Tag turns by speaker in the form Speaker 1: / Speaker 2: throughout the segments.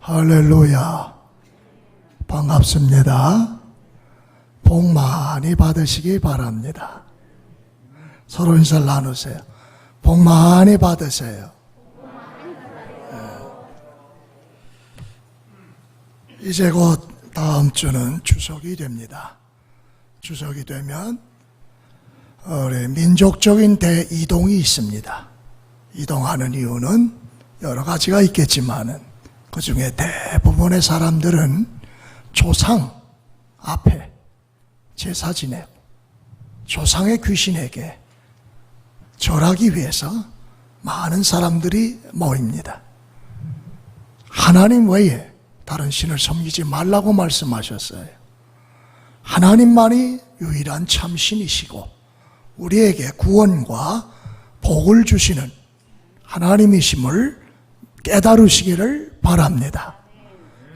Speaker 1: 할렐루야. 반갑습니다. 복 많이 받으시기 바랍니다. 서로 인사를 나누세요. 복 많이 받으세요. 이제 곧 다음 주는 추석이 됩니다. 추석이 되면 우리 민족적인 대이동이 있습니다. 이동하는 이유는 여러 가지가 있겠지만은 그 중에 대부분의 사람들은 조상 앞에 제사 지내고 조상의 귀신에게 절하기 위해서 많은 사람들이 모입니다. 하나님 외에 다른 신을 섬기지 말라고 말씀하셨어요. 하나님만이 유일한 참신이시고 우리에게 구원과 복을 주시는 하나님이심을 깨달으시기를 바랍니다.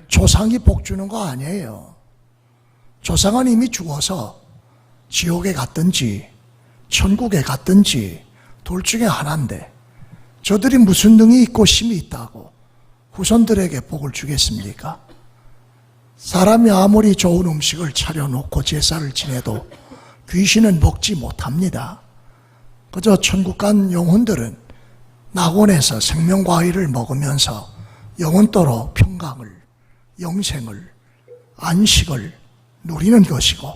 Speaker 1: 조상이 복 주는 거 아니에요. 조상은 이미 죽어서 지옥에 갔든지 천국에 갔든지 둘 중에 하나인데 저들이 무슨 능이 있고 힘이 있다고 후손들에게 복을 주겠습니까? 사람이 아무리 좋은 음식을 차려놓고 제사를 지내도 귀신은 먹지 못합니다. 그저 천국 간 영혼들은 낙원에서 생명과일을 먹으면서 영원토록 평강을, 영생을, 안식을 누리는 것이고,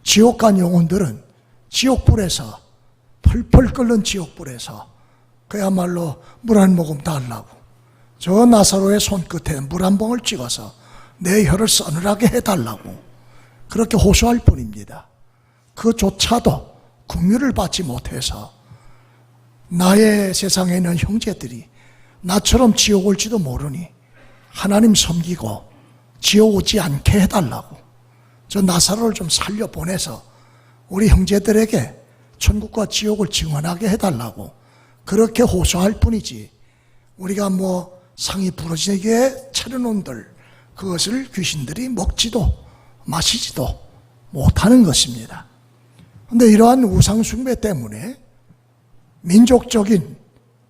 Speaker 1: 지옥 간 영혼들은 지옥불에서 펄펄 끓는 지옥불에서 그야말로 물 한 모금 달라고 저 나사로의 손끝에 물 한 봉을 찍어서 내 혀를 서늘하게 해달라고 그렇게 호소할 뿐입니다. 그조차도 긍휼을 받지 못해서 나의 세상에 있는 형제들이 나처럼 지옥 올지도 모르니 하나님 섬기고 지옥 오지 않게 해달라고 저 나사로를 좀 살려보내서 우리 형제들에게 천국과 지옥을 증언하게 해달라고 그렇게 호소할 뿐이지, 우리가 뭐 상이 부러지게 차려놓은들 그것을 귀신들이 먹지도 마시지도 못하는 것입니다. 그런데 이러한 우상숭배 때문에 민족적인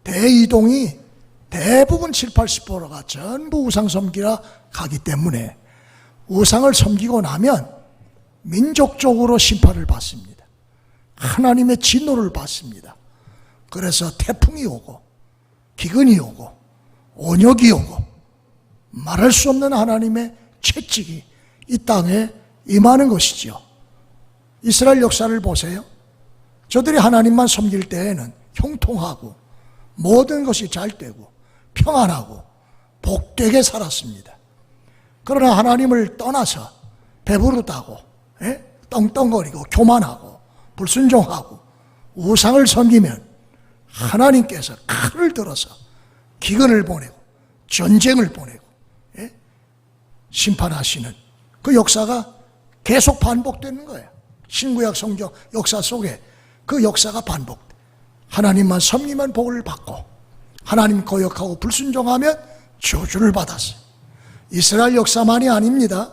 Speaker 1: 대이동이 대부분 7, 80%가 전부 우상 섬기러 가기 때문에 우상을 섬기고 나면 민족적으로 심판을 받습니다. 하나님의 진노를 받습니다. 그래서 태풍이 오고 기근이 오고 온역이 오고 말할 수 없는 하나님의 채찍이 이 땅에 임하는 것이지요. 이스라엘 역사를 보세요. 저들이 하나님만 섬길 때에는 형통하고 모든 것이 잘 되고 평안하고 복되게 살았습니다. 그러나 하나님을 떠나서 배부르다고 떵떵거리고 교만하고 불순종하고 우상을 섬기면 하나님께서 칼을 들어서 기근을 보내고 전쟁을 보내고 심판하시는 그 역사가 계속 반복되는 거예요. 신구약 성경 역사 속에 그 역사가 반복돼. 하나님만 섬기면 복을 받고 하나님 거역하고 불순종하면 저주를 받았어요. 이스라엘 역사만이 아닙니다.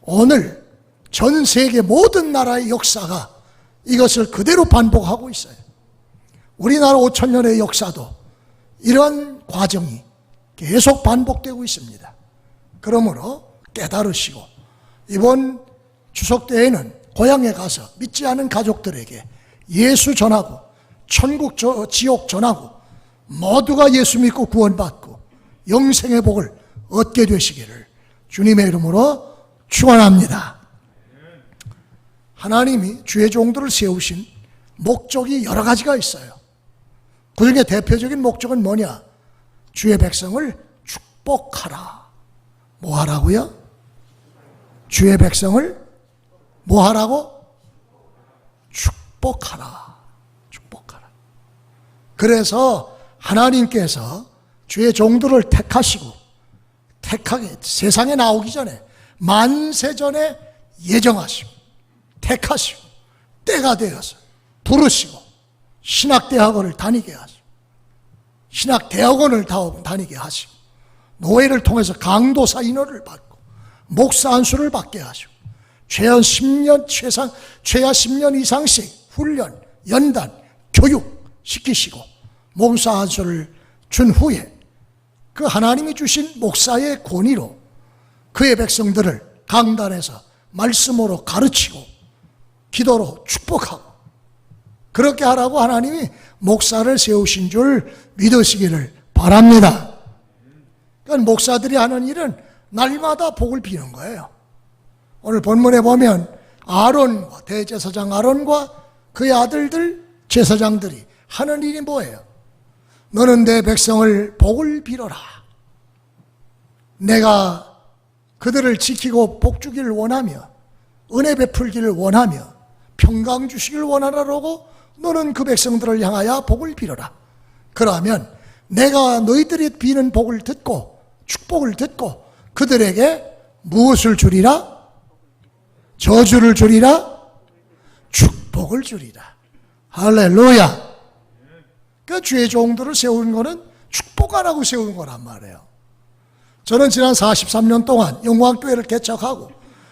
Speaker 1: 오늘 전 세계 모든 나라의 역사가 이것을 그대로 반복하고 있어요. 우리나라 5,000년의 역사도 이런 과정이 계속 반복되고 있습니다. 그러므로 깨달으시고 이번 추석 때에는 고향에 가서 믿지 않은 가족들에게 예수 전하고 천국 지옥 전하고 모두가 예수 믿고 구원받고 영생의 복을 얻게 되시기를 주님의 이름으로 축원합니다. 하나님이 주의 종들을 세우신 목적이 여러 가지가 있어요. 그 중에 대표적인 목적은 뭐냐? 주의 백성을 축복하라. 뭐 하라고요? 주의 백성을 뭐 하라고? 축복하라. 축복하라. 그래서 하나님께서 주의 종들을 택하시고 택하게 세상에 나오기 전에 만세전에 예정하시고 택하시고 때가 되어서 부르시고 신학대학원을 다니게 하시고 신학대학원을 다니게 하시고 노예를 통해서 강도사 인허를 받고 목사 안수를 받게 하시고 최하 10년 이상씩 훈련, 연단, 교육 시키시고 목사 안수를 준 후에 그 하나님이 주신 목사의 권위로 그의 백성들을 강단에서 말씀으로 가르치고 기도로 축복하고 그렇게 하라고 하나님이 목사를 세우신 줄 믿으시기를 바랍니다. 그러니까 목사들이 하는 일은 날마다 복을 비는 거예요. 오늘 본문에 보면 아론과 대제사장 아론과 그의 아들들 제사장들이 하는 일이 뭐예요? 너는 내 백성을 복을 빌어라. 내가 그들을 지키고 복 주기를 원하며 은혜 베풀기를 원하며 평강 주시기를 원하라고 너는 그 백성들을 향하여 복을 빌어라. 그러면 내가 너희들이 비는 복을 듣고 축복을 듣고 그들에게 무엇을 주리라? 저주를 주리라? 축복을 주리라. 할렐루야. 그 주의 종들을 세우는 거는 축복하라고 세우는 거란 말이에요. 저는 지난 43년 동안 영광교회를 개척하고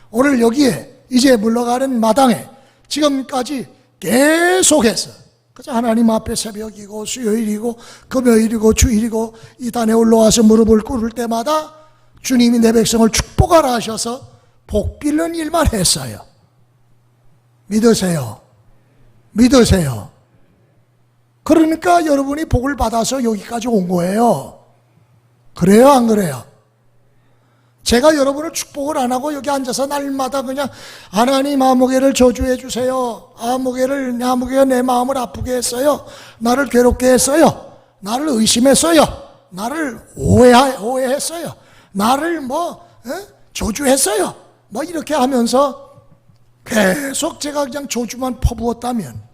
Speaker 1: 오늘 여기에 이제 물러가는 마당에 지금까지 계속해서 그저 하나님 앞에 새벽이고 수요일이고 금요일이고 주일이고 이 단에 올라와서 무릎을 꿇을 때마다 주님이 내 백성을 축복하라 하셔서 복 빌는 일만 했어요. 믿으세요. 믿으세요. 그러니까 여러분이 복을 받아서 여기까지 온 거예요. 그래요, 안 그래요? 제가 여러분을 축복을 안 하고 여기 앉아서 날마다 그냥 하나님 아무개를 저주해 주세요. 아무개가 내 마음을 아프게 했어요. 나를 괴롭게 했어요. 나를 의심했어요. 나를 오해했어요. 나를 저주했어요. 이렇게 하면서 계속 제가 그냥 저주만 퍼부었다면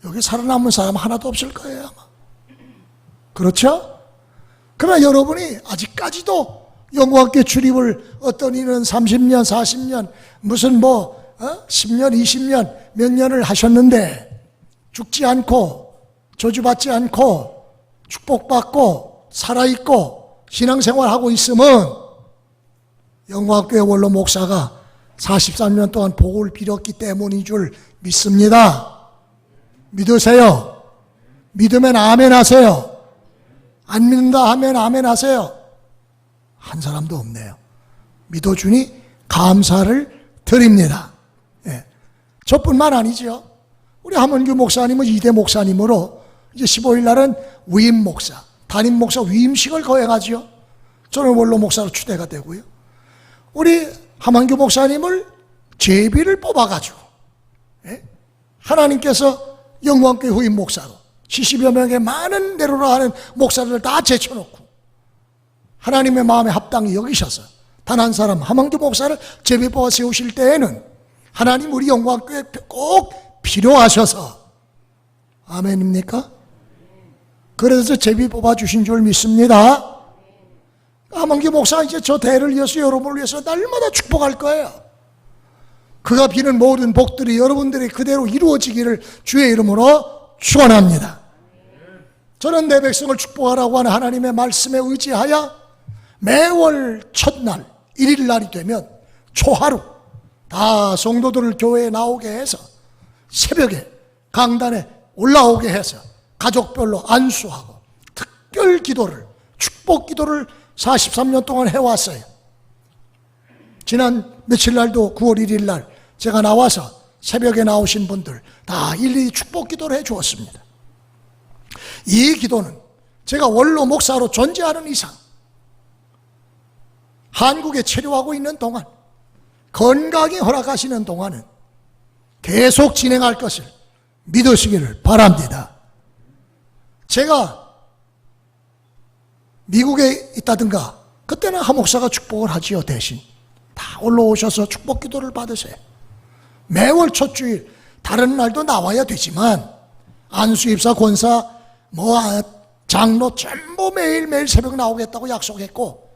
Speaker 1: 여기 살아남은 사람 하나도 없을 거예요, 아마. 그렇죠? 그러나 여러분이 아직까지도 영광께 출입을 어떤 이는 30년, 40년, 무슨 10년, 20년, 몇 년을 하셨는데 죽지 않고 저주받지 않고 축복받고 살아있고 신앙생활하고 있으면 영광교회 원로 목사가 43년 동안 복을 빌었기 때문인 줄 믿습니다. 믿으세요. 믿으면 아멘 하세요. 안 믿는다 하면 아멘 하세요. 한 사람도 없네요. 믿어주니 감사를 드립니다. 예. 저뿐만 아니죠. 우리 함원규 목사님은 2대 목사님으로 이제 15일 날은 위임 목사, 담임 목사 위임식을 거행하지요. 저는 원로 목사로 추대가 되고요. 우리 함원규 목사님을 제비를 뽑아가지고 하나님께서 영광교회 후임 목사로 70여 명의 많은 내로라 하는 목사들을 다 제쳐놓고 하나님의 마음에 합당히 여기셔서 단 한 사람 함원규 목사를 제비 뽑아 세우실 때에는 하나님 우리 영광교회 꼭 필요하셔서 아멘입니까? 그래서 제비 뽑아 주신 줄 믿습니다. 함원규 목사 이제 저 대를 이어서 여러분을 위해서 날마다 축복할 거예요. 그가 비는 모든 복들이 여러분들이 그대로 이루어지기를 주의 이름으로 축원합니다. 저는 내 백성을 축복하라고 하는 하나님의 말씀에 의지하여 매월 첫날 1일 날이 되면 초하루 다 성도들을 교회에 나오게 해서 새벽에 강단에 올라오게 해서 가족별로 안수하고 특별 기도를 축복 기도를 43년 동안 해왔어요. 지난 며칠 날도 9월 1일 날 제가 나와서 새벽에 나오신 분들 다 일일이 축복 기도를 해 주었습니다. 이 기도는 제가 원로 목사로 존재하는 이상 한국에 체류하고 있는 동안 건강히 허락하시는 동안은 계속 진행할 것을 믿으시기를 바랍니다. 제가 미국에 있다든가 그때는 하 목사가 축복을 하지요. 대신 다 올라오셔서 축복 기도를 받으세요. 매월 첫 주일 다른 날도 나와야 되지만 안수입사 권사 장로 전부 매일매일 새벽 나오겠다고 약속했고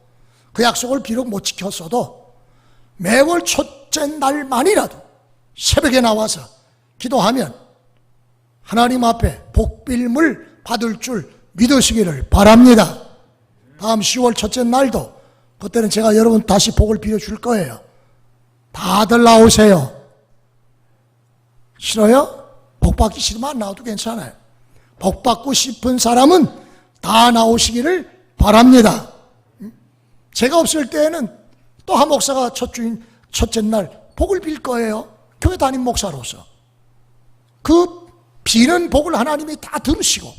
Speaker 1: 그 약속을 비록 못 지켰어도 매월 첫째 날만이라도 새벽에 나와서 기도하면 하나님 앞에 복빌물 받을 줄 믿으시기를 바랍니다. 다음 10월 첫째 날도 그때는 제가 여러분 다시 복을 빌어줄 거예요. 다들 나오세요. 싫어요? 복 받기 싫으면 안 나와도 괜찮아요. 복 받고 싶은 사람은 다 나오시기를 바랍니다. 제가 없을 때에는 또 한 목사가 첫째 날 복을 빌 거예요. 교회 담임 목사로서. 그 비는 복을 하나님이 다 들으시고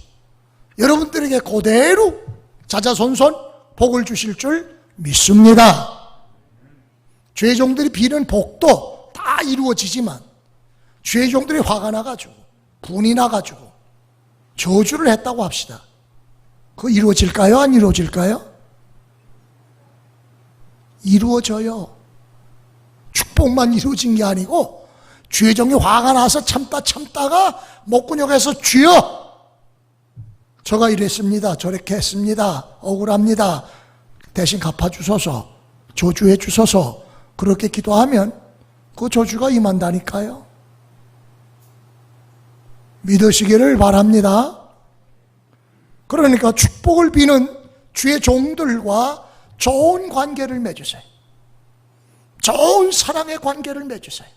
Speaker 1: 여러분들에게 그대로 자자손손 복을 주실 줄 믿습니다. 죄종들이 비는 복도 다 이루어지지만 죄종들이 화가 나가지고 분이 나가지고 저주를 했다고 합시다. 그거 이루어질까요? 안 이루어질까요? 이루어져요. 축복만 이루어진 게 아니고 죄종이 화가 나서 참다가 목구녕에서 주여 저가 이랬습니다. 저렇게 했습니다. 억울합니다. 대신 갚아주소서. 저주해 주소서. 그렇게 기도하면 그 저주가 임한다니까요. 믿으시기를 바랍니다. 그러니까 축복을 비는 주의 종들과 좋은 관계를 맺으세요. 좋은 사랑의 관계를 맺으세요.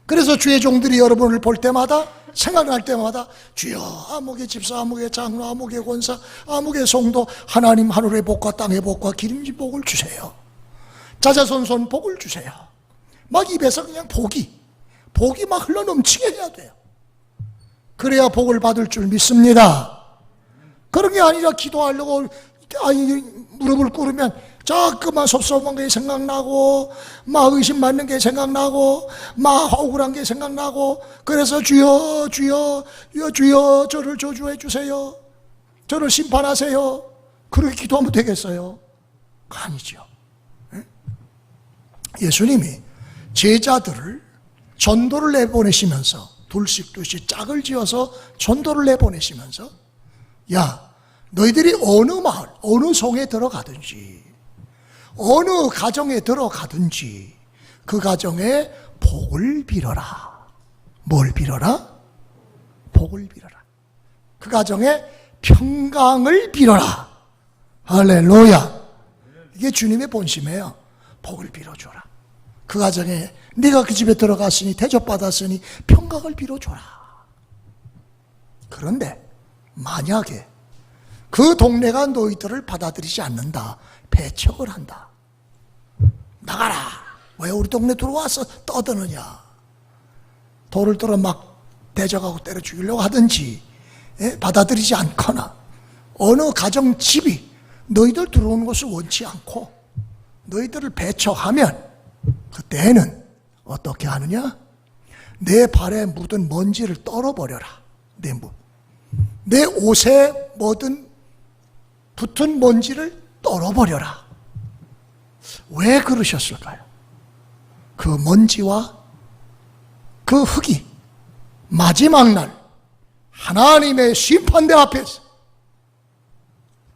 Speaker 1: 그래서 주의 종들이 여러분을 볼 때마다 생각날 때마다 주여 아무개 집사 아무개 장로 아무개 권사 아무개 성도 하나님 하늘의 복과 땅의 복과 기름진 복을 주세요. 자자손손 복을 주세요. 막 입에서 그냥 복이 막 흘러넘치게 해야 돼요. 그래야 복을 받을 줄 믿습니다. 그런 게 아니라 기도하려고 무릎을 꿇으면 자꾸만 섭섭한 게 생각나고 막 의심받는 게 생각나고 막 억울한 게 생각나고 그래서 주여 저를 저주해 주세요. 저를 심판하세요. 그렇게 기도하면 되겠어요? 아니죠. 예수님이 제자들을 전도를 내보내시면서 둘씩 짝을 지어서 전도를 내보내시면서 야 너희들이 어느 마을 어느 성에 들어가든지 어느 가정에 들어가든지 그 가정에 복을 빌어라. 뭘 빌어라? 복을 빌어라. 그 가정에 평강을 빌어라. 할렐루야. 이게 주님의 본심이에요. 복을 빌어줘라. 그 가정에 네가 그 집에 들어갔으니 대접받았으니 평강을 빌어줘라. 그런데 만약에 그 동네가 너희들을 받아들이지 않는다. 배척을 한다. 나가라. 왜 우리 동네 들어와서 떠드느냐. 돌을 들어 막 대적하고 때려 죽이려고 하든지 받아들이지 않거나 어느 가정 집이 너희들 들어오는 것을 원치 않고 너희들을 배척하면 그때는 어떻게 하느냐? 내 발에 묻은 먼지를 떨어버려라. 내 옷에 붙은 먼지를 떨어버려라. 왜 그러셨을까요? 그 먼지와 그 흙이 마지막 날 하나님의 심판대 앞에서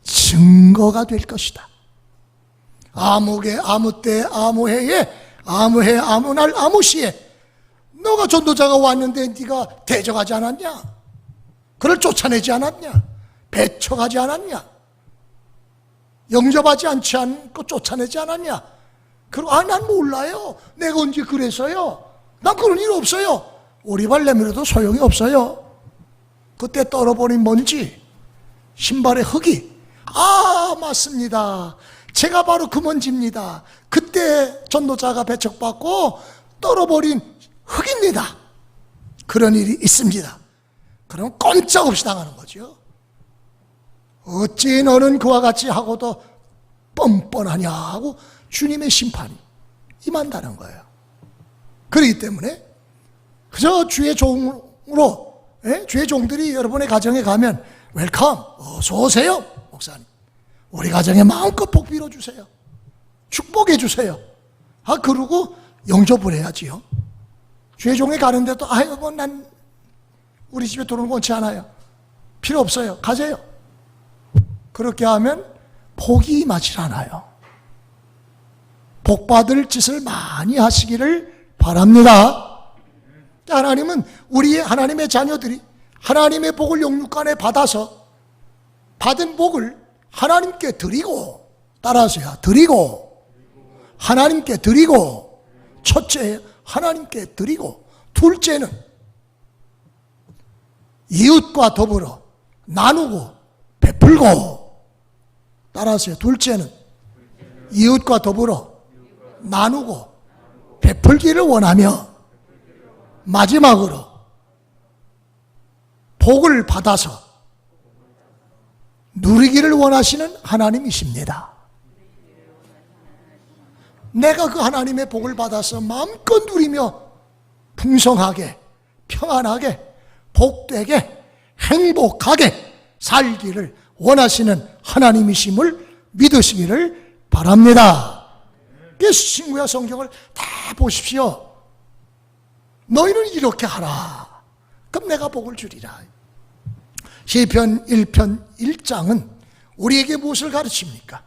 Speaker 1: 증거가 될 것이다. 아무개 아무때 아무해에 아무해 아무날 아무시에 너가 전도자가 왔는데 네가 대적하지 않았냐? 그를 쫓아내지 않았냐? 배척하지 않았냐? 영접하지 않지 않고 쫓아내지 않았냐? 그리고 난 몰라요. 내가 언제 그래서요? 난 그런 일 없어요. 오리발 내밀어도 소용이 없어요. 그때 떨어버린 먼지, 신발의 흙이 맞습니다. 제가 바로 그 먼지입니다. 그때 전도자가 배척받고 떨어버린 흙입니다. 그런 일이 있습니다. 그럼 꼼짝없이 당하는 거죠. 어찌 너는 그와 같이 하고도 뻔뻔하냐 하고 주님의 심판이 임한다는 거예요. 그렇기 때문에 그저 주의 종으로 주의 종들이 여러분의 가정에 가면 웰컴 어서 오세요 목사님 우리 가정에 마음껏 복 빌어주세요. 축복해 주세요. 그러고 영접을 해야지요. 주의 종에 가는데도 난 우리 집에 들어오는 거 원치 않아요. 필요 없어요. 가세요. 그렇게 하면 복이 임하지 않아요. 복받을 짓을 많이 하시기를 바랍니다. 하나님은 하나님의 자녀들이 하나님의 복을 영육간에 받아서 받은 복을 하나님께 드리고 따라하세요. 드리고 하나님께 드리고 첫째 하나님께 드리고 둘째는 이웃과 더불어 나누고 베풀고 따라하세요. 둘째는 이웃과 더불어 나누고 베풀기를 원하며 마지막으로 복을 받아서 누리기를 원하시는 하나님이십니다. 내가 그 하나님의 복을 받아서 마음껏 누리며 풍성하게, 평안하게, 복되게, 행복하게 살기를 원하시는 하나님이심을 믿으시기를 바랍니다. 그래서 친구야, 성경을 다 보십시오. 너희는 이렇게 하라. 그럼 내가 복을 주리라. 시편 1편 1장은 우리에게 무엇을 가르칩니까?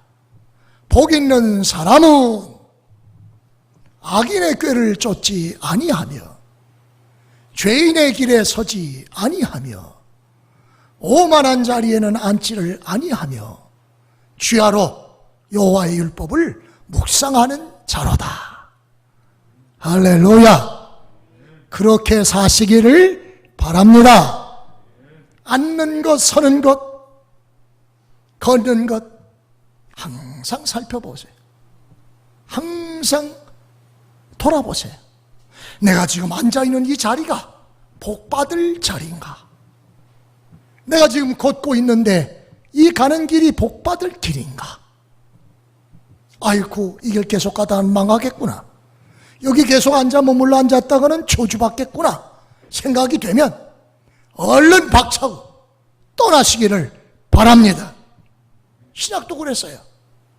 Speaker 1: 복 있는 사람은 악인의 꾀를 쫓지 아니하며 죄인의 길에 서지 아니하며 오만한 자리에는 앉지를 아니하며 주야로 여호와의 율법을 묵상하는 자로다. 할렐루야. 그렇게 사시기를 바랍니다. 앉는 것, 서는 것, 걷는 것 항상 살펴보세요. 항상 돌아보세요. 내가 지금 앉아있는 이 자리가 복받을 자리인가? 내가 지금 걷고 있는데 이 가는 길이 복받을 길인가? 아이고, 이 길 계속 가다 망하겠구나. 여기 계속 앉아 머물러 앉았다가는 저주받겠구나 생각이 되면 얼른 박차고 떠나시기를 바랍니다. 신약도 그랬어요.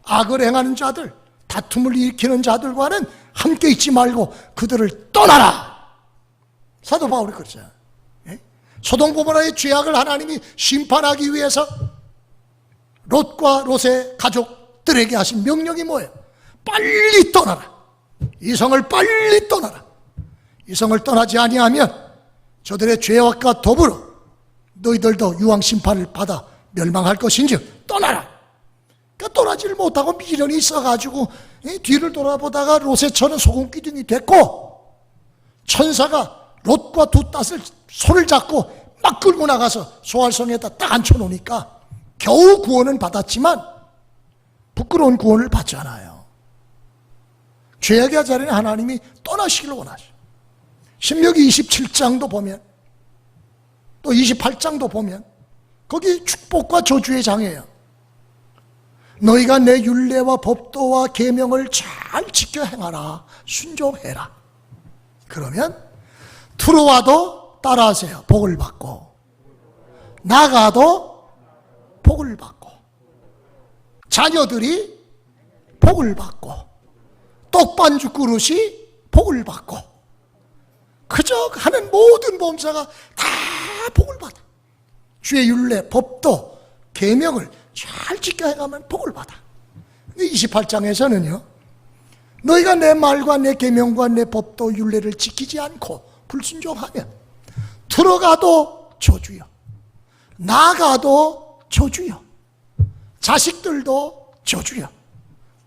Speaker 1: 악을 행하는 자들, 다툼을 일으키는 자들과는 함께 있지 말고 그들을 떠나라. 사도 바울이 그랬잖아요. 소돔 고모라의 죄악을 하나님이 심판하기 위해서 롯과 롯의 가족들에게 하신 명령이 뭐예요? 빨리 떠나라. 이 성을 빨리 떠나라. 이 성을 떠나지 아니하면 저들의 죄악과 더불어 너희들도 유황 심판을 받아 멸망할 것인즉 떠나라. 그러니까 떠나지를 못하고 미련이 있어가지고 뒤를 돌아보다가 롯의 처는 소금기둥이 됐고, 천사가 롯과 두 땄을 손을 잡고 막 끌고 나가서 소활성에다 딱 앉혀놓으니까 겨우 구원은 받았지만 부끄러운 구원을 받지 않아요. 죄악의 자리는 하나님이 떠나시기를 원하죠. 신명기 27장도 보면, 또 28장도 보면 거기 축복과 저주의 장이에요. 너희가 내 율례와 법도와 계명을 잘 지켜 행하라. 순종해라. 그러면 들어와도 따라하세요. 복을 받고, 나가도 복을 받고, 자녀들이 복을 받고, 떡반죽 그릇이 복을 받고, 그저 하는 모든 범사가 다 복을 받아. 주의 율례, 법도, 계명을 잘 지켜 행하면 복을 받아. 28장에서는요, 너희가 내 말과 내 계명과 내 법도 율례를 지키지 않고 불순종하면 들어가도 저주요, 나가도 저주요, 자식들도 저주요,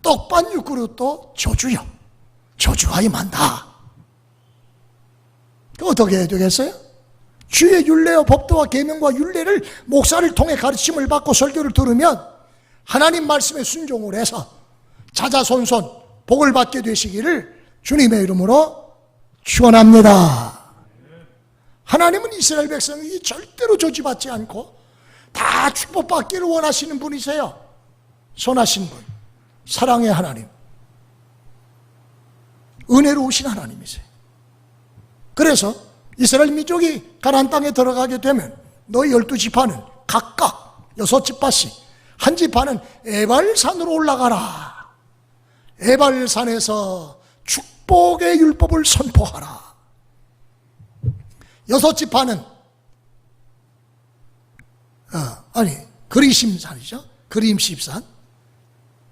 Speaker 1: 떡반죽 그릇도 저주요, 저주가 임한다. 어떻게 해야 되겠어요? 주의 율례와 법도와 계명과 율례를 목사를 통해 가르침을 받고 설교를 들으면 하나님 말씀에 순종을 해서 자자손손 복을 받게 되시기를 주님의 이름으로 축원합니다. 하나님은 이스라엘 백성이 절대로 저주받지 않고 다 축복받기를 원하시는 분이세요. 선하신 분, 사랑의 하나님, 은혜로우신 하나님이세요. 그래서 이스라엘 민족이 가나안 땅에 들어가게 되면 너희 12지파는 각각 6지파씩, 한 지파는 에발산으로 올라가라. 에발산에서 축복의 율법을 선포하라. 6지파는 그리심산이죠. 그림십산.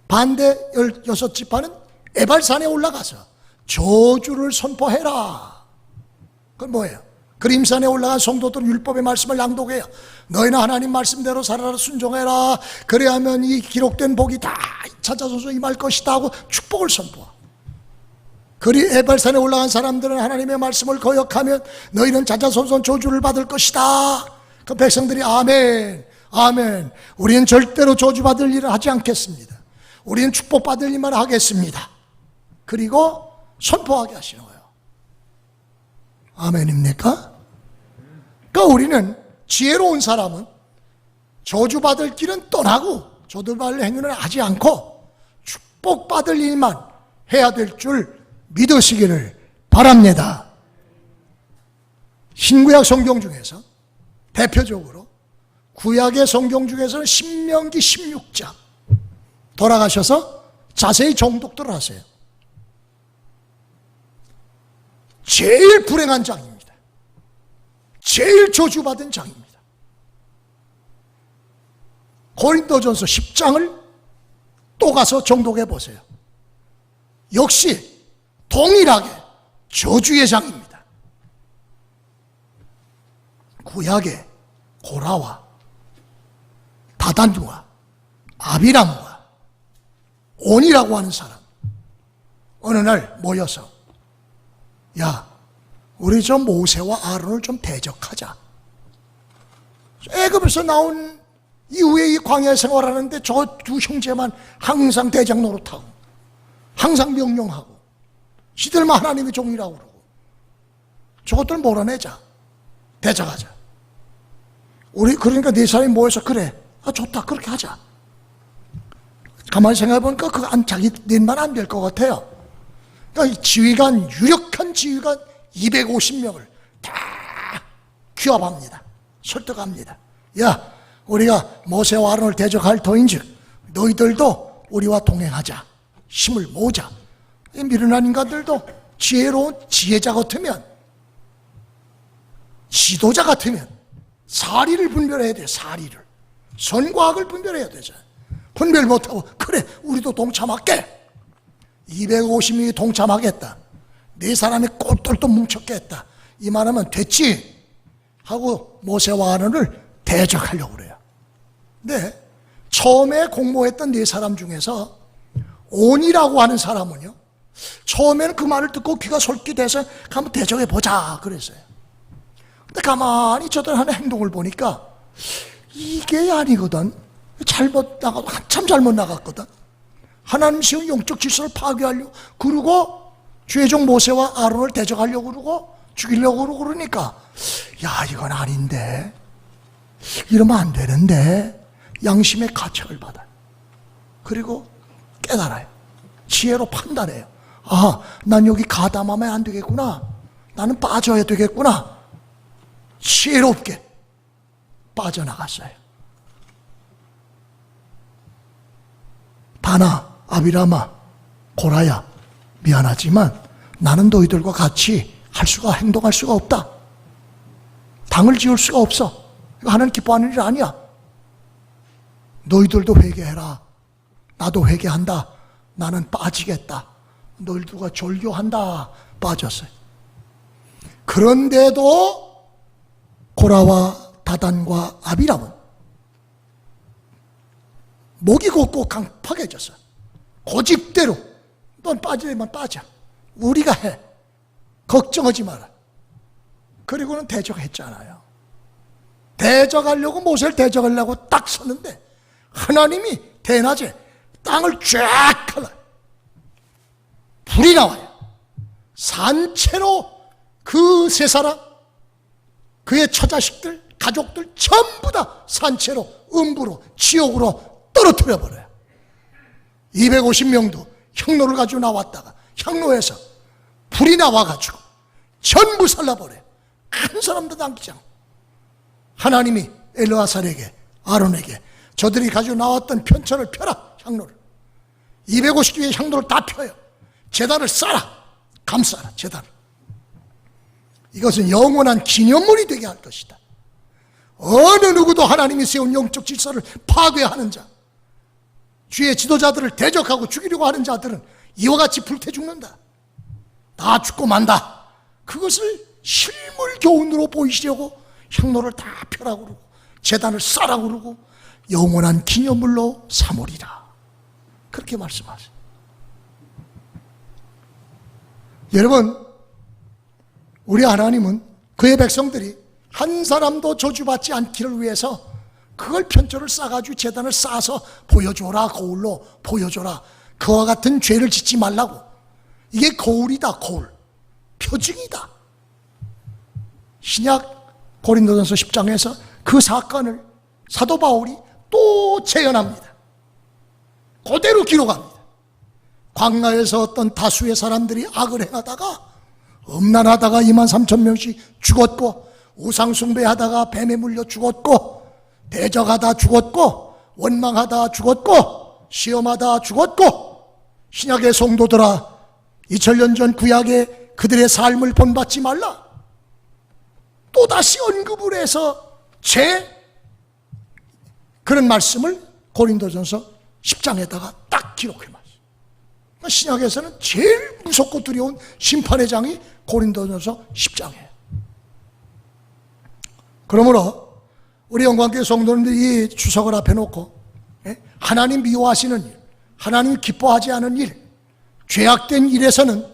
Speaker 1: 반대 6지파는 에발산에 올라가서 저주를 선포해라. 그건 뭐예요? 그림산에 올라간 성도들은 율법의 말씀을 낭독해요. 너희는 하나님 말씀대로 살아라, 순종해라. 그래야만 이 기록된 복이 다 찾아서서 임할 것이다 하고 축복을 선포하고, 에발산에 올라간 사람들은 하나님의 말씀을 거역하면 너희는 자자손손 저주를 받을 것이다. 그 백성들이 아멘, 아멘, 우리는 절대로 저주받을 일을 하지 않겠습니다. 우리는 축복받을 일만 하겠습니다. 그리고 선포하게 하시는 거예요. 아멘입니까? 그러니까 우리는 지혜로운 사람은 저주받을 길은 떠나고 저주받을 행위는 하지 않고 축복받을 일만 해야 될 줄 믿으시기를 바랍니다. 신구약 성경 중에서 대표적으로 구약의 성경 중에서는 신명기 16장 돌아가셔서 자세히 정독들 하세요. 제일 불행한 장입니다. 제일 저주받은 장입니다. 고린도전서 10장을 또 가서 정독해 보세요. 역시 동일하게 저주의 장입니다. 구약의 고라와 다단과 아비람과 온이라고 하는 사람 어느 날 모여서 야, 우리 저 모세와 아론을 좀 대적하자. 애굽에서 나온 이후에 이 광야 생활하는데 저 두 형제만 항상 대장 노릇하고 항상 명령하고 시들만 하나님의 종이라고 그러고 저것들 몰아내자. 대적하자. 우리 그러니까 네 사람이 모여서 그래. 좋다. 그렇게 하자. 가만히 생각해보니까 그거 자기 넷만 안 될 것 같아요. 그러니까 지휘관, 유력한 지휘관 250명을 다 규합합니다. 설득합니다. 야, 우리가 모세와 아론을 대적할 터인즉 너희들도 우리와 동행하자. 힘을 모으자. 미련한 인간들도 지혜로운 지혜자 같으면, 지도자 같으면 사리를 분별해야 돼요. 사리를. 선과 악을 분별해야 되죠. 분별 못하고 그래 우리도 동참할게. 250명이 동참하겠다. 네 사람이 꼴똘똘 뭉쳤겠다. 이 말하면 됐지 하고 모세와 아론을 대적하려고 그래요. 근데 처음에 공모했던 네 사람 중에서 온이라고 하는 사람은요, 처음에는 그 말을 듣고 귀가 솔깃해서 한번 대적해 보자 그랬어요. 근데 가만히 저들 하는 행동을 보니까 이게 아니거든. 잘못 나가도 한참 잘못 나갔거든. 하나님 세운 영적 질서를 파괴하려고 그러고 죄종 모세와 아론을 대적하려고 그러고 죽이려고 그러고 그러니까 야, 이건 아닌데, 이러면 안 되는데 양심의 가책을 받아요. 그리고 깨달아요. 지혜로 판단해요. 아, 난 여기 가담하면 안 되겠구나. 나는 빠져야 되겠구나. 지혜롭게 빠져나갔어요. 다나, 아비라마, 고라야, 미안하지만 나는 너희들과 같이 행동할 수가 없다. 당을 지을 수가 없어. 이거 하나님 기뻐하는 일 아니야. 너희들도 회개해라. 나도 회개한다. 나는 빠지겠다. 너희들과 졸교한다. 빠졌어요. 그런데도 고라와 다단과 아비람은 목이 곧고 강팍해졌어요. 고집대로 넌 빠지려면 빠져. 우리가 해. 걱정하지 마라. 그리고는 대적했잖아요. 대적하려고, 모세를 대적하려고 딱 섰는데 하나님이 대낮에 땅을 쫙 갈라요. 불이 나와요. 산채로 그 세 사람, 그의 처자식들, 가족들 전부 다 산채로, 음부로, 지옥으로 떨어뜨려 버려요. 250명도 향로를 가지고 나왔다가 향로에서 불이 나와가지고 전부 살라버려요. 한 사람도 남기지 않고. 하나님이 엘르아살에게, 아론에게 저들이 가지고 나왔던 편천을 펴라, 향로를. 250개의 향로를 다 펴요. 제단을 쌓아, 감싸라, 제단을. 이것은 영원한 기념물이 되게 할 것이다. 어느 누구도 하나님이 세운 영적 질서를 파괴하는 자, 주의 지도자들을 대적하고 죽이려고 하는 자들은 이와 같이 불태 죽는다. 다 죽고 만다. 그것을 실물 교훈으로 보이시려고 향로를 다 펴라고 그러고 제단을 쌓라고 그러고 영원한 기념물로 삼으리라. 그렇게 말씀하세요. 여러분, 우리 하나님은 그의 백성들이 한 사람도 저주받지 않기를 위해서 그걸 편조를 싸가지고 제단을 싸서 보여줘라. 거울로 보여줘라. 그와 같은 죄를 짓지 말라고. 이게 거울이다. 거울. 표징이다. 신약 고린도전서 10장에서 그 사건을 사도 바울이 또 재현합니다. 그대로 기록합니다. 광야에서 어떤 다수의 사람들이 악을 행하다가 음란하다가 23,000명씩 죽었고, 우상숭배하다가 뱀에 물려 죽었고, 대적하다 죽었고, 원망하다 죽었고, 시험하다 죽었고, 신약의 성도들아, 2000년 전 구약의 그들의 삶을 본받지 말라. 또다시 언급을 해서 그런 말씀을 고린도전서 10장에다가 딱 기록해놨어요. 신약에서는 제일 무섭고 두려운 심판의 장이 고린도전서 10장이에요. 그러므로 우리 영광교회 성도님들이 이 추석을 앞에 놓고 하나님 미워하시는 일, 하나님 기뻐하지 않은 일, 죄악된 일에서는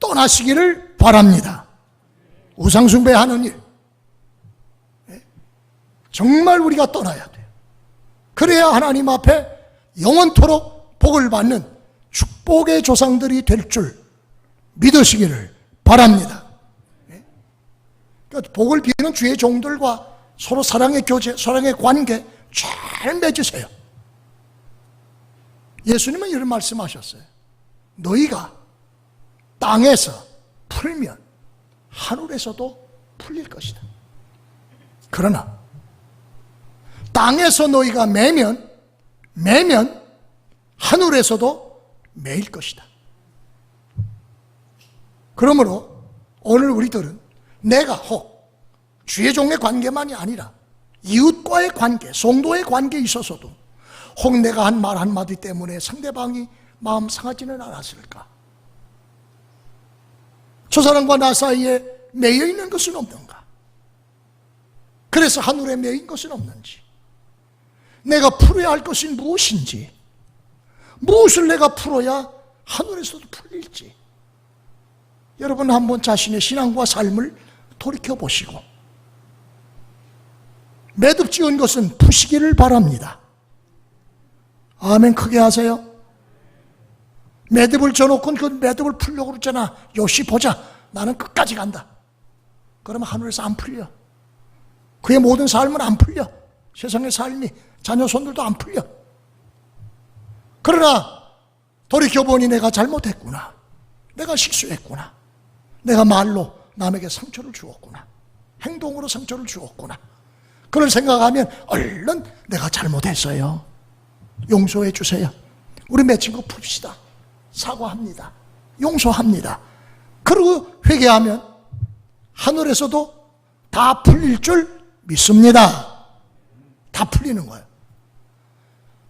Speaker 1: 떠나시기를 바랍니다. 우상숭배하는 일, 정말 우리가 떠나야 돼요. 그래야 하나님 앞에 영원토록 복을 받는 축복의 조상들이 될 줄 믿으시기를 바랍니다. 그러니까 복을 비는 주의 종들과 서로 사랑의 교제, 사랑의 관계 잘 맺으세요. 예수님은 이런 말씀하셨어요. 너희가 땅에서 풀면 하늘에서도 풀릴 것이다. 그러나 땅에서 너희가 매면 하늘에서도 매일 것이다. 그러므로 오늘 우리들은 내가 혹 주의 종의 관계만이 아니라 이웃과의 관계, 성도의 관계에 있어서도 혹 내가 한 말 한마디 때문에 상대방이 마음 상하지는 않았을까? 저 사람과 나 사이에 매여 있는 것은 없는가? 그래서 하늘에 매인 것은 없는지, 내가 풀어야 할 것이 무엇인지, 무엇을 내가 풀어야 하늘에서도 풀릴지, 여러분 한번 자신의 신앙과 삶을 돌이켜보시고 매듭 지은 것은 푸시기를 바랍니다. 아멘 크게 하세요. 매듭을 져놓고 그 매듭을 풀려고 그러잖아. 요시 보자, 나는 끝까지 간다. 그러면 하늘에서 안 풀려. 그의 모든 삶은 안 풀려. 세상의 삶이, 자녀 손들도 안 풀려. 그러나 돌이켜보니 내가 잘못했구나, 내가 실수했구나, 내가 말로 남에게 상처를 주었구나, 행동으로 상처를 주었구나, 그걸 생각하면 얼른 내가 잘못했어요, 용서해 주세요, 우리 맺힌 거 풉시다, 사과합니다, 용서합니다. 그리고 회개하면 하늘에서도 다 풀릴 줄 믿습니다. 다 풀리는 거예요.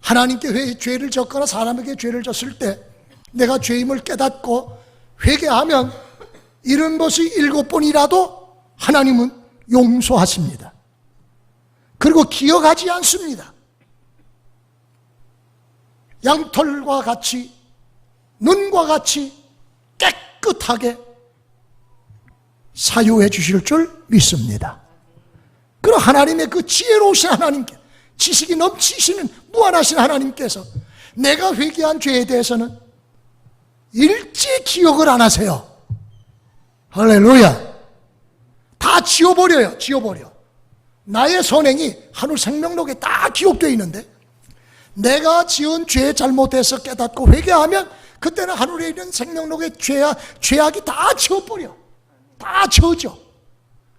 Speaker 1: 하나님께 죄를 졌거나 사람에게 죄를 졌을 때 내가 죄임을 깨닫고 회개하면 이런 것이 7번이라도 하나님은 용서하십니다. 그리고 기억하지 않습니다. 양털과 같이, 눈과 같이 깨끗하게 사유해 주실 줄 믿습니다. 그럼 하나님의 그 지혜로우신 하나님께, 지식이 넘치시는 무한하신 하나님께서 내가 회개한 죄에 대해서는 일체 기억을 안 하세요. 할렐루야. 다 지워버려요. 지워버려. 나의 선행이 하늘 생명록에 다 기록되어 있는데 내가 지은 죄 잘못해서 깨닫고 회개하면 그때는 하늘에 있는 생명록의 죄악이 다 지워버려. 다 지워져.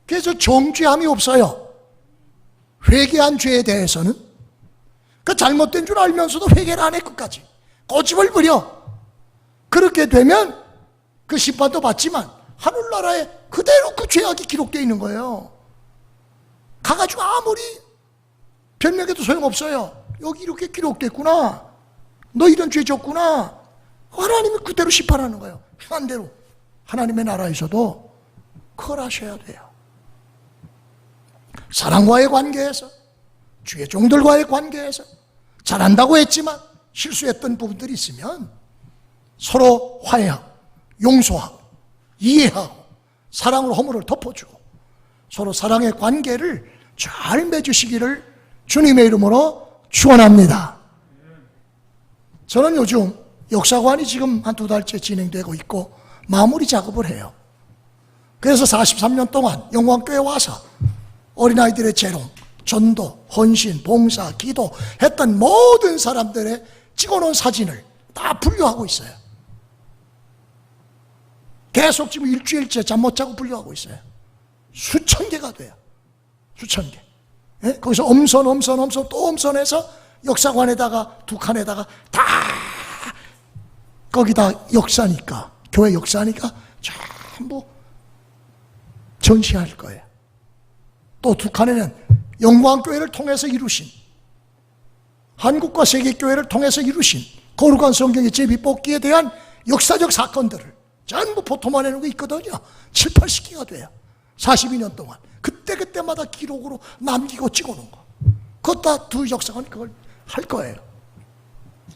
Speaker 1: 그래서 정죄함이 없어요. 회개한 죄에 대해서는 그 잘못된 줄 알면서도 회개를 안 해. 끝까지 고집을 부려. 그렇게 되면 그 심판도 받지만 하늘나라에 그대로 그 죄악이 기록되어 있는 거예요. 가가지고 아무리 변명해도 소용없어요. 여기 이렇게 기록됐구나, 너 이런 죄 졌구나, 하나님이 그대로 심판하는 거예요. 행한 대로. 하나님의 나라에서도 그걸 하셔야 돼요. 사랑과의 관계에서, 주의 종들과의 관계에서 잘한다고 했지만 실수했던 부분들이 있으면 서로 화해하고 용서하고 이해하고 사랑으로 허물을 덮어주고 서로 사랑의 관계를 잘 맺으시기를 주님의 이름으로 축원합니다. 저는 요즘 역사관이 지금 한 2달째 진행되고 있고 마무리 작업을 해요. 그래서 43년 동안 영광교회 와서 어린아이들의 재롱, 전도, 헌신, 봉사, 기도 했던 모든 사람들의 찍어놓은 사진을 다 분류하고 있어요. 계속 지금 일주일째 잠 못 자고 분류하고 있어요. 수천 개가 돼요. 수천 개. 예? 거기서 엄선 또 엄선해서 역사관에다가 두 칸에다가 다 거기다 역사니까, 교회 역사니까 전부 전시할 거예요. 또 두 칸에는 영광교회를 통해서 이루신, 한국과 세계교회를 통해서 이루신 거룩한 성경의 제비뽑기에 대한 역사적 사건들을 전부 포토만 해놓은 게 있거든요. 7, 80개가 돼요. 42년 동안 그때마다 기록으로 남기고 찍어놓은 거. 그것 다 두 역사관이 그걸 할 거예요.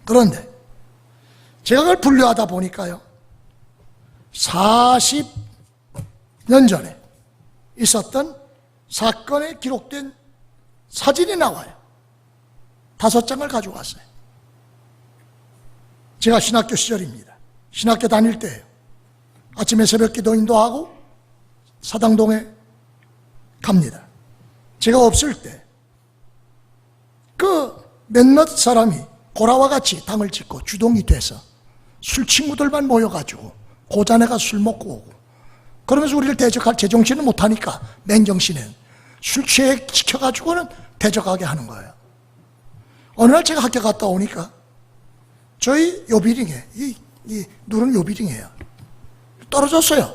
Speaker 1: 그런데 제가 그걸 분류하다 보니까요, 40년 전에 있었던 사건에 기록된 사진이 나와요. 5장을 가져왔어요. 제가 신학교 시절입니다. 신학교 다닐 때예요. 아침에 새벽 기도 인도하고 사당동에 갑니다. 제가 없을 때 그 몇몇 사람이 고라와 같이 당을 짓고 주동이 돼서 술 친구들만 모여가지고 고자네가 술 먹고 오고, 그러면서 우리를 대적할 제정신을 못하니까 맨정신에 술 취해 시켜가지고는 대적하게 하는 거예요. 어느 날 제가 학교 갔다 오니까 저희 요비링에, 이 누른 요비링이에요, 떨어졌어요.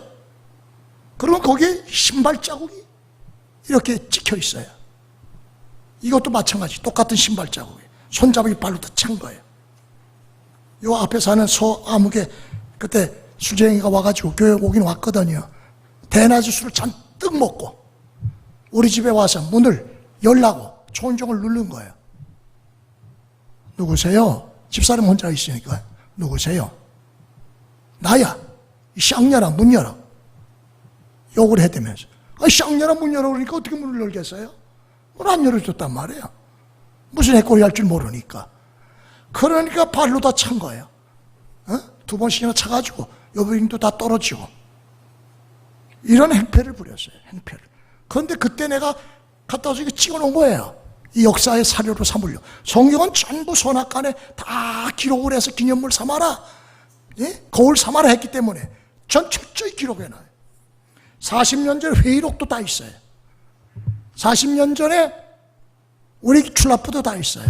Speaker 1: 그러면 거기에 신발 자국이 이렇게 찍혀 있어요. 이것도 마찬가지, 똑같은 신발 자국이 손잡이 발로 다 찬 거예요. 요 앞에 사는 서아무개, 그때 수재행이가 와가지고 교회 오긴 왔거든요. 대낮에 술을 잔뜩 먹고 우리 집에 와서 문을 열라고 초인종을 누른 거예요. 누구세요? 집사람 혼자 있으니까. 누구세요? 나야. 이 쌍년아, 문 열어. 욕을 해대면서. 아, 쌍년아, 문 열어. 그러니까 어떻게 문을 열겠어요? 문 안 열어줬단 말이에요. 무슨 해코리 할 줄 모르니까. 그러니까 발로 다 찬 거예요. 어? 2번씩이나 차가지고 요비링도 다 떨어지고. 이런 행패를 부렸어요. 행패를. 그런데 그때 내가 갔다 와서 이거 찍어놓은 거예요. 이 역사의 사료로 삼으려. 성경은 전부 선악간에 다 기록을 해서 기념물 삼아라, 예? 거울 삼아라 했기 때문에 전 철저히 기록해놔요. 40년 전 회의록도 다 있어요. 40년 전에 우리 출납부도 다 있어요.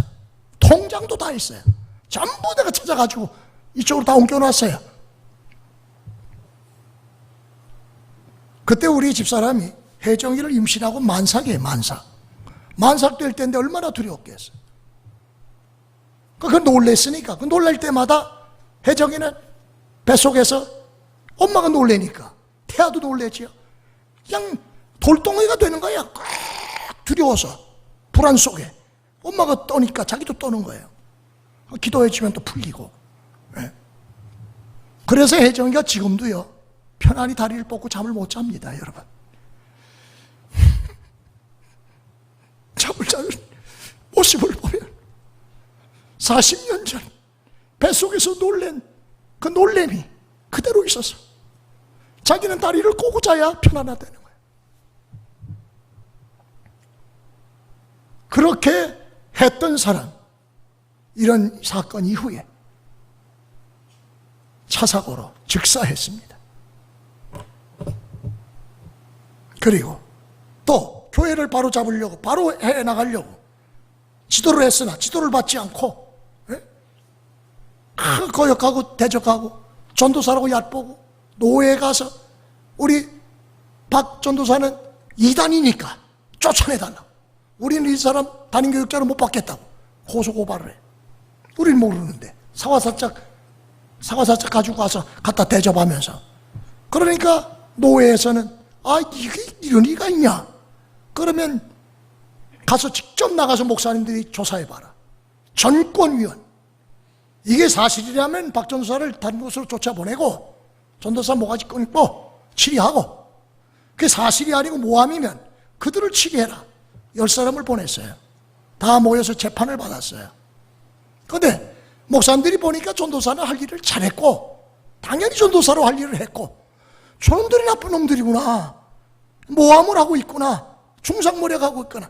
Speaker 1: 통장도 다 있어요. 전부 내가 찾아가지고 이쪽으로 다 옮겨놨어요. 그때 우리 집사람이 혜정이를 임신하고 만삭이에요. 만삭 될 때인데 얼마나 두려웠겠어요. 그 놀랬으니까. 그 놀랄 때마다 혜정이는 뱃속에서 엄마가 놀래니까 태아도 놀랬지요. 그냥 돌덩이가 되는 거야. 꽉 두려워서 불안 속에 엄마가 떠니까 자기도 떠는 거예요. 기도해주면 또 풀리고. 네. 그래서 혜정이가 지금도요, 편안히 다리를 뻗고 잠을 못 잡니다, 여러분. 잠을 자는 모습을 보면 40년 전 뱃속에서 놀란 그 놀램이 그대로 있어서 자기는 다리를 꼬고 자야 편안하다는 거예요. 그렇게 했던 사람, 이런 사건 이후에 차 사고로 즉사했습니다. 그리고 또 교회를 바로 잡으려고, 바로 해나가려고 지도를 했으나 지도를 받지 않고, 예? 거역하고 대적하고 전도사라고 얕보고 노예에 가서 우리 박 전도사는 이단이니까 쫓아내달라고, 우리는 이 사람 담임교육자로 못 받겠다고 고소고발을 해. 우린 모르는데 사과사짝 가지고 가서 갖다 대접하면서. 그러니까 노예에서는 아, 이게 이런 리가 있냐, 그러면 가서 직접 나가서 목사님들이 조사해봐라. 전권위원. 이게 사실이라면 박 전도사를 다른 곳으로 쫓아보내고 전도사 모가지 끊고 치리하고, 그게 사실이 아니고 모함이면 그들을 치리해라. 10사람을 보냈어요. 다 모여서 재판을 받았어요. 그런데 목사님들이 보니까 전도사는 할 일을 잘했고, 당연히 전도사로 할 일을 했고, 저놈들이 나쁜 놈들이구나, 모함을 하고 있구나, 중상모략하고 있구나,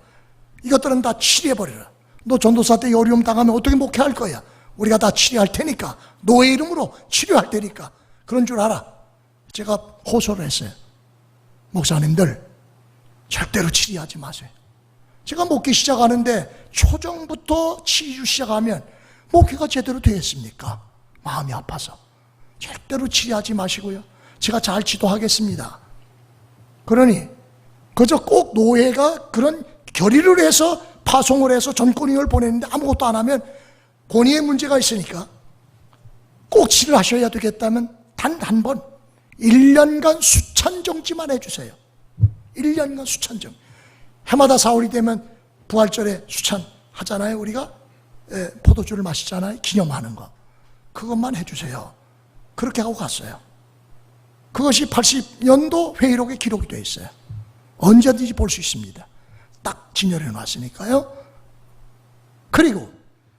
Speaker 1: 이것들은 다 치료해버리라. 너 전도사 때 어려움 당하면 어떻게 목회할 거야? 우리가 다 치료할 테니까, 노예 이름으로 치료할 테니까 그런 줄 알아. 제가 호소를 했어요. 목사님들 절대로 치료하지 마세요. 제가 목회 시작하는데 초정부터 치유 시작하면 목회가 제대로 되겠습니까? 마음이 아파서. 절대로 치료하지 마시고요, 제가 잘 지도하겠습니다. 그러니 그저 꼭 노예가 그런 결의를 해서 파송을 해서 전권위를 보냈는데 아무것도 안 하면 권위에 문제가 있으니까 꼭 치료하셔야 되겠다면 단 한 번 1년간 수찬 정지만 해주세요. 1년간 수찬 정지. 해마다 4월이 되면 부활절에 수찬 하잖아요. 우리가 포도주를 마시잖아요. 기념하는 거. 그것만 해주세요. 그렇게 하고 갔어요. 그것이 80년도 회의록에 기록이 되어 있어요. 언제든지 볼 수 있습니다. 딱 진열해 놨으니까요. 그리고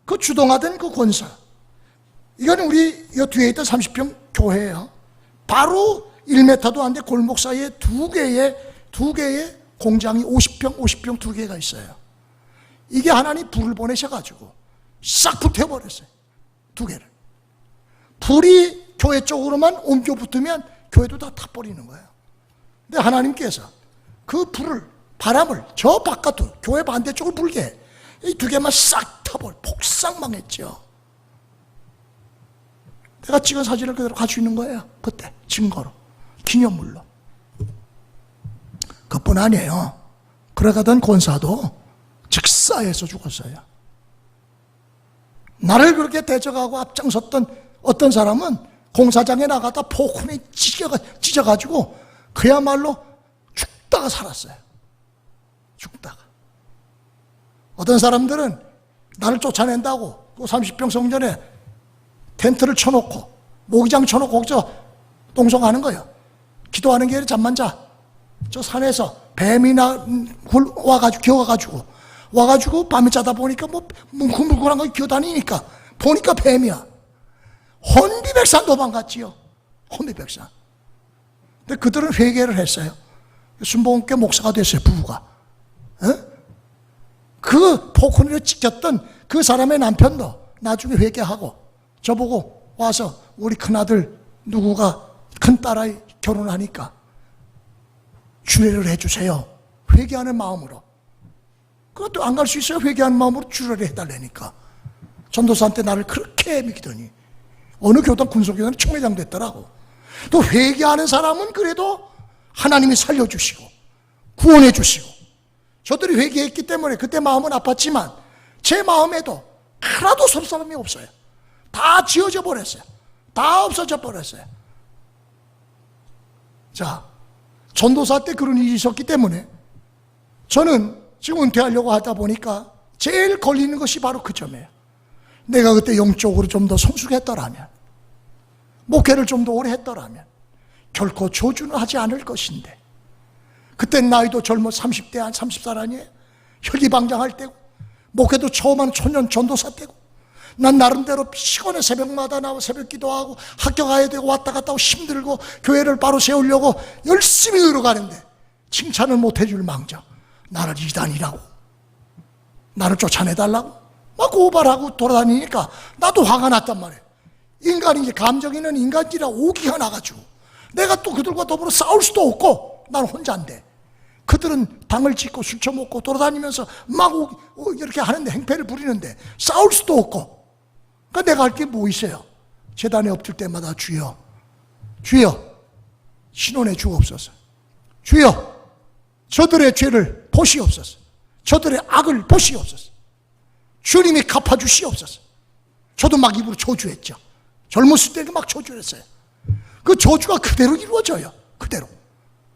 Speaker 1: 그 주동하던 그 권사, 이거는 우리 이 뒤에 있던 30평 교회예요. 바로 1m도 안 돼 골목 사이에 두 개의 공장이 50평 두 개가 있어요. 이게 하나님 불을 보내셔가지고 싹 불태워버렸어요. 두 개를. 불이 교회 쪽으로만 옮겨 붙으면 교회도 다 타버리는 거예요. 근데 하나님께서 그 불을, 바람을 저 바깥으로 교회 반대쪽을 불게 이 두 개만 싹 타버려 폭삭 망했죠. 내가 찍은 사진을 그대로 가지고 있는 거예요. 그때 증거로, 기념물로. 그뿐 아니에요. 그러가던 권사도 즉사해서 죽었어요. 나를 그렇게 대적하고 앞장섰던 어떤 사람은 공사장에 나가다 폭군에 찢어가지고 그야말로 죽다가 살았어요. 죽다가. 어떤 사람들은 나를 쫓아낸다고 그 30평 성전에 텐트를 쳐놓고 모기장 쳐놓고 거기서 동성하는 거예요. 기도하는 게 아니라 잠만 자. 저 산에서 뱀이나 와가지고 밤에 자다 보니까 뭐 뭉클뭉클한 거 기어다니니까 보니까 뱀이야. 혼비백산 도망갔지요. 혼비백산. 근데 그들은 회개를 했어요. 순복음교회 목사가 됐어요. 부부가. 그 포크니로 찍혔던 그 사람의 남편도 나중에 회개하고 저보고 와서 우리 큰아들 누구가 큰딸아이 결혼하니까 주례를 해주세요. 회개하는 마음으로. 그것도 안 갈 수 있어요. 회개하는 마음으로 주례를 해달라니까. 전도사한테 나를 그렇게 믿더니 어느 교단 군소교단은 총회장 됐더라고. 또 회개하는 사람은 그래도 하나님이 살려주시고 구원해 주시고, 저들이 회개했기 때문에 그때 마음은 아팠지만 제 마음에도 하나도 섭섭함이 없어요. 다 지워져 버렸어요. 다 없어져 버렸어요. 자, 전도사 때 그런 일이 있었기 때문에 저는 지금 은퇴하려고 하다 보니까 제일 걸리는 것이 바로 그 점이에요. 내가 그때 영적으로 좀 더 성숙했더라면, 목회를 좀 더 오래 했더라면 결코 조주는 하지 않을 것인데, 그때 나이도 젊어 30대 한 30살 아니에요. 혈기방장할 때고 목회도 처음 한 초년 전도사 때고, 난 나름대로 시간에 새벽마다 나와 새벽 기도하고 학교 가야 되고 왔다 갔다 하고 힘들고 교회를 바로 세우려고 열심히 들어가는데 칭찬을 못 해줄 망정 나를 이단이라고, 나를 쫓아내달라고 막 고발하고 돌아다니니까 나도 화가 났단 말이에요. 인간이 감정 있는 인간이라 오기가 나가지고 내가 또 그들과 더불어 싸울 수도 없고 나는 혼자인데, 그들은 당을 짓고 술 처먹고 돌아다니면서 막 이렇게 하는데 행패를 부리는데 싸울 수도 없고, 그러니까 내가 할 게 뭐 있어요? 제단에 엎들 때마다 주여, 주여 신원해 주옵소서, 주여 저들의 죄를 보시옵소서, 저들의 악을 보시옵소서, 주님이 갚아주시옵소서. 저도 막 입으로 저주했죠. 젊었을 때 막 저주했어요. 그 저주가 그대로 이루어져요. 그대로.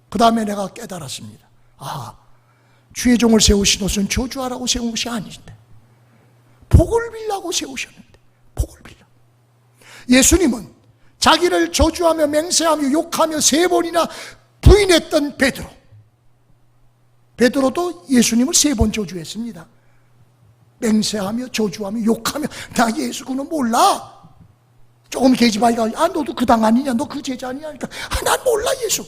Speaker 1: 그 다음에 내가 깨달았습니다. 아, 주의 종을 세우신 것은 저주하라고 세운 것이 아닌데 복을 빌라고 세우셨는데, 복을 빌라. 예수님은 자기를 저주하며 맹세하며 욕하며 3번이나 부인했던 베드로도 예수님을 3번 저주했습니다. 맹세하며 저주하며 욕하며 나 예수 그는 몰라. 조금 계집아이가 너도 그 당 아니냐, 너 그 제자 아니냐 하니까 난 몰라 예수.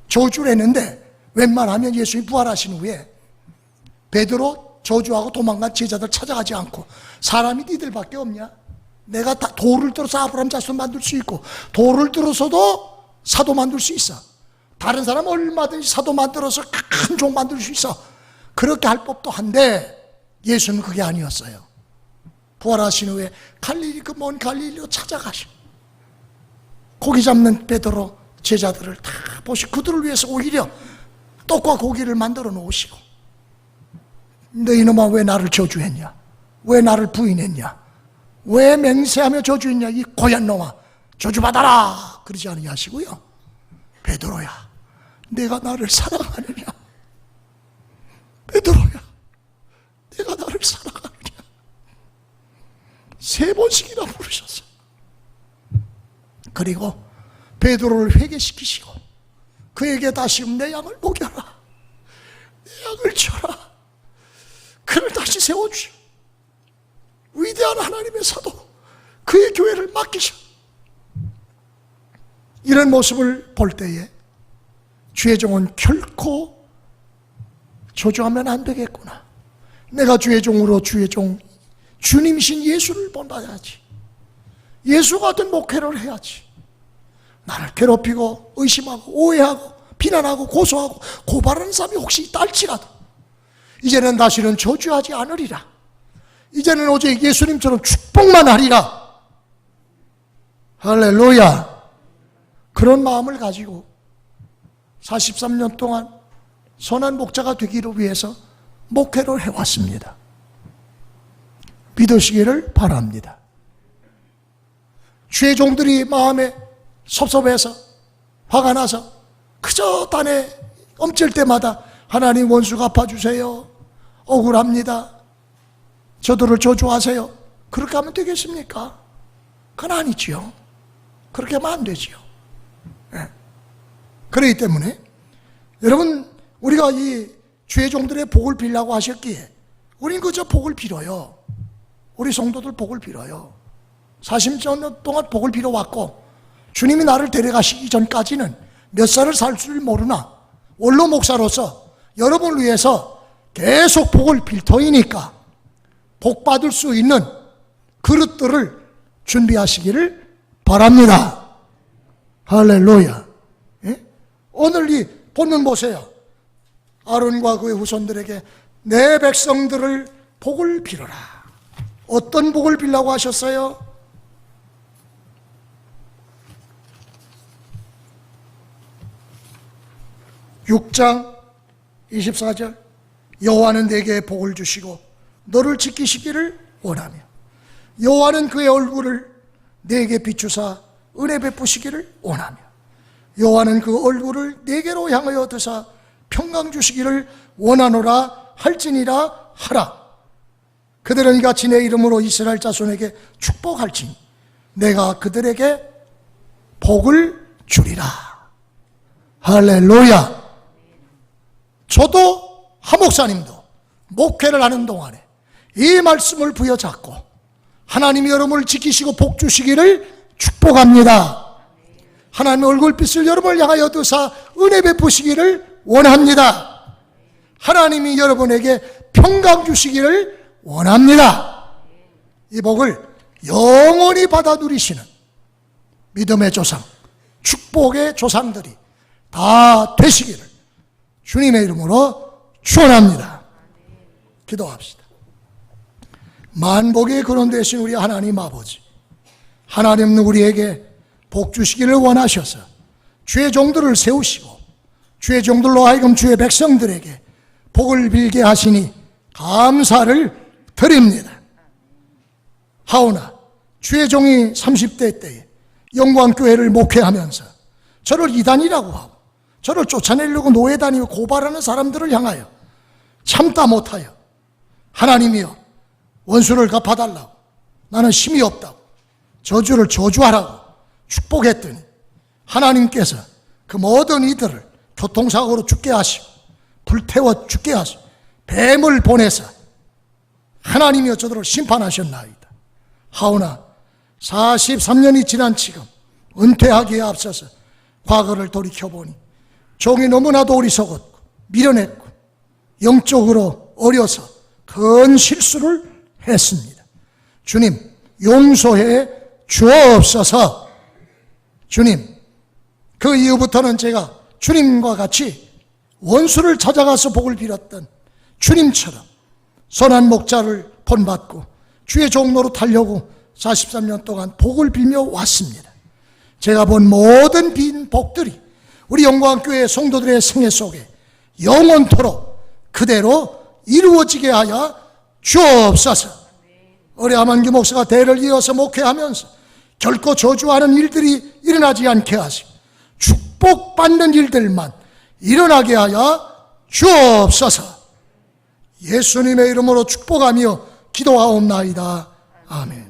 Speaker 1: 저주를 했는데 웬만하면 예수님이 부활하신 후에 베드로 저주하고 도망간 제자들 찾아가지 않고 사람이 니들밖에 없냐? 내가 다 돌을 들어서 아브라함 자손 만들 수 있고 돌을 들어서도 사도 만들 수 있어. 다른 사람 얼마든지 사도 만들어서 큰 종 만들 수 있어. 그렇게 할 법도 한데 예수는 그게 아니었어요. 부활하신 후에 갈릴리 그 먼 갈릴리로 찾아가시고 고기 잡는 베드로 제자들을 다 보시고 그들을 위해서 오히려 떡과 고기를 만들어 놓으시고 너희놈아 왜 나를 저주했냐? 왜 나를 부인했냐? 왜 맹세하며 저주했냐? 이 고얀 놈아 저주받아라 그러지 않으냐 하시고요. 베드로야 내가 나를 사랑하느냐? 베드로야 내가 나를 사랑하느냐? 3번씩이나 부르셨어. 그리고 베드로를 회개시키시고 그에게 다시 내 양을 먹여라, 내 양을 쳐라. 그를 다시 세워주시고 위대한 하나님의 사도 그의 교회를 맡기셔. 이런 모습을 볼 때에 주의 종은 결코 저주하면 안 되겠구나. 내가 주의 종으로 주의 종 주님이신 예수를 본받아야지. 예수 같은 목회를 해야지. 나를 괴롭히고 의심하고 오해하고 비난하고 고소하고 고발하는 사람이 혹시 있다 할지라도 이제는 다시는 저주하지 않으리라. 이제는 오직 예수님처럼 축복만 하리라. 할렐루야. 그런 마음을 가지고 43년 동안 선한 목자가 되기를 위해서 목회를 해왔습니다. 믿으시기를 바랍니다. 주의 종들이 마음에 섭섭해서 화가 나서 그저 딴에 엄칠 때마다 하나님 원수 갚아주세요, 억울합니다, 저들을 저주하세요, 그렇게 하면 되겠습니까? 그건 아니지요. 그렇게 하면 안 되지요. 네. 그렇기 때문에 여러분 우리가 이 주의 종들의 복을 빌라고 하셨기에 우린 그저 복을 빌어요. 우리 성도들 복을 빌어요. 40년 동안 복을 빌어왔고 주님이 나를 데려가시기 전까지는 몇 살을 살 줄 모르나 원로 목사로서 여러분을 위해서 계속 복을 빌 터이니까 복 받을 수 있는 그릇들을 준비하시기를 바랍니다. 할렐루야. 예? 오늘 이 본문 보세요. 아론과 그의 후손들에게 내 백성들을 복을 빌어라. 어떤 복을 빌라고 하셨어요? (6장 24절) 여호와는 내게 복을 주시고 너를 지키시기를 원하며 여호와는 그의 얼굴을 내게 비추사 은혜 베푸시기를 원하며 여호와는 그 얼굴을 내게로 향하여 드사 평강 주시기를 원하노라 할지니라 하라. 그들은 이같이 내 이름으로 이스라엘 자손에게 축복할지니 내가 그들에게 복을 주리라. 할렐루야. 저도 한 목사님도 목회를 하는 동안에 이 말씀을 부여잡고 하나님이 여러분을 지키시고 복 주시기를 축복합니다. 하나님의 얼굴빛을 여러분을 향하여 드사 은혜 베푸시기를 원합니다. 하나님이 여러분에게 평강 주시기를 원합니다. 이 복을 영원히 받아 누리시는 믿음의 조상, 축복의 조상들이 다 되시기를 주님의 이름으로 축원합니다. 기도합시다. 만복의 근원 되신 우리 하나님 아버지, 하나님은 우리에게 복 주시기를 원하셔서 주의 종들을 세우시고 주의 종들로 하여금 주의 백성들에게 복을 빌게 하시니 감사를 드립니다. 하오나 주의 종이 30대 때에 영광교회를 목회하면서 저를 이단이라고 하고 저를 쫓아내려고 노예 다니고 고발하는 사람들을 향하여 참다 못하여 하나님이여 원수를 갚아달라고, 나는 힘이 없다고, 저주를 저주하라고 축복했더니 하나님께서 그 모든 이들을 교통사고로 죽게 하시고 불태워 죽게 하시고 뱀을 보내서 하나님이여 저들을 심판하셨나이다. 하오나 43년이 지난 지금 은퇴하기에 앞서서 과거를 돌이켜보니 종이 너무나도 어리석었고 미련했고 영적으로 어려서 큰 실수를 했습니다. 주님 용서해 주옵소서. 주님, 그 이후부터는 제가 주님과 같이 원수를 찾아가서 복을 빌었던 주님처럼 선한 목자를 본받고 주의 종로로 타려고 43년 동안 복을 빌며 왔습니다. 제가 본 모든 빈 복들이 우리 영광교회 성도들의 생애 속에 영원토록 그대로 이루어지게 하여 주옵소서. 우리 하만규 목사가 대를 이어서 목회하면서 결코 저주하는 일들이 일어나지 않게 하시고 축복받는 일들만 일어나게 하여 주옵소서. 예수님의 이름으로 축복하며 기도하옵나이다. 아멘.